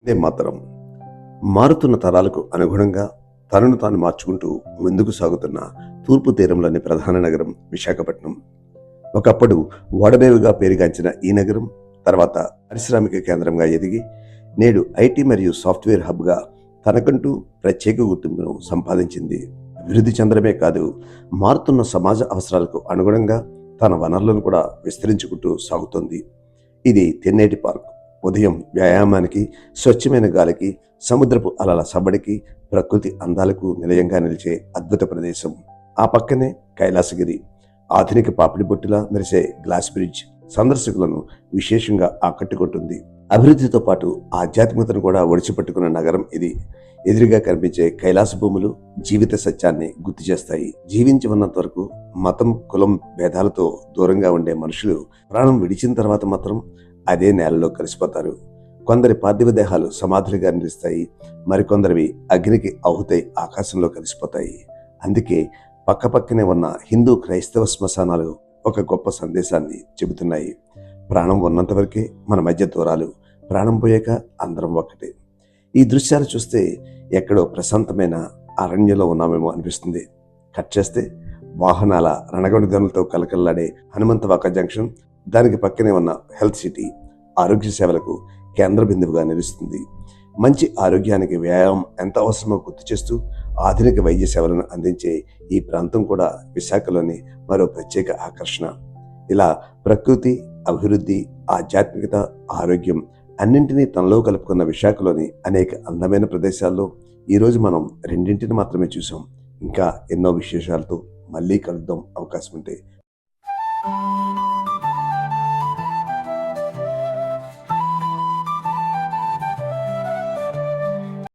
ఇదే మాత్రం మారుతున్న తరాలకు అనుగుణంగా తనను తాను మార్చుకుంటూ ముందుకు సాగుతున్న తూర్పు తీరంలోని ప్రధాన నగరం విశాఖపట్నం. ఒకప్పుడు ఓడరేవుగా పేరుగాంచిన ఈ నగరం తర్వాత పారిశ్రామిక కేంద్రంగా ఎదిగి నేడు ఐటీ మరియు సాఫ్ట్వేర్ హబ్గా తనకంటూ ప్రత్యేక గుర్తింపును సంపాదించింది. అభివృద్ధి చెందడమే కాదు, మారుతున్న సమాజ అవసరాలకు అనుగుణంగా తన వనరులను కూడా విస్తరించుకుంటూ సాగుతోంది. ఇది తెన్నేటి పార్క్. ఉదయం వ్యాయామానికి, స్వచ్ఛమైన గాలికి, సముద్రపు అలల సబడికి, ప్రకృతి అందాలకు నిలయంగా నిలిచే అద్భుత ప్రదేశం. ఆ పక్కనే కైలాసగిరి, ఆధునిక పాపిడి బొట్టులా మెరిసే గ్లాస్ బ్రిడ్జ్ సందర్శకులను విశేషంగా ఆకట్టుకుంటుంది. అభివృద్ధితో పాటు ఆధ్యాత్మికతను కూడా ఒడిచిపట్టుకున్న నగరం ఇది. ఎదురుగా కనిపించే కైలాస భూములు జీవిత సత్యాన్ని గుర్తు చేస్తాయి. జీవించి ఉన్నంత వరకు మతం, కులం భేదాలతో దూరంగా ఉండే మనుషులు ప్రాణం విడిచిన తర్వాత మాత్రం అదే నేలలో కలిసిపోతారు. కొందరి పార్థివ దేహాలు సమాధులుగా నిలుస్తాయి, మరికొందరివి అగ్నికి ఆహుతై ఆకాశంలో కలిసిపోతాయి. అందుకే పక్కపక్కనే ఉన్న హిందూ క్రైస్తవ శ్మశానాలు ఒక గొప్ప సందేశాన్ని చెబుతున్నాయి. ప్రాణం ఉన్నంత వరకే మన మధ్య దూరాలు, ప్రాణం పోయాక అందరం ఒక్కటే. ఈ దృశ్యాలు చూస్తే ఎక్కడో ప్రశాంతమైన అరణ్యంలో ఉన్నామేమో అనిపిస్తుంది. కట్ చేస్తే వాహనాల రణగొణిదనులతో కలకల్లాడే హనుమంతవాక జంక్షన్, దానికి పక్కనే ఉన్న హెల్త్ సిటీ ఆరోగ్య సేవలకు కేంద్ర బిందువుగా నిలుస్తుంది. మంచి ఆరోగ్యానికి వ్యాయామం ఎంత అవసరమో గుర్తు చేస్తూ ఆధునిక వైద్య సేవలను అందించే ఈ ప్రాంతం కూడా విశాఖలోని మరో ప్రత్యేక ఆకర్షణ. ఇలా ప్రకృతి, అభివృద్ధి, ఆధ్యాత్మికత, ఆరోగ్యం అన్నింటినీ తనలో కలుపుకున్న విశాఖలోని అనేక అందమైన ప్రదేశాల్లో ఈరోజు మనం రెండింటిని మాత్రమే చూసాం. ఇంకా ఎన్నో విశేషాలతో మళ్ళీ కలుద్దాం అవకాశం ఉంటే.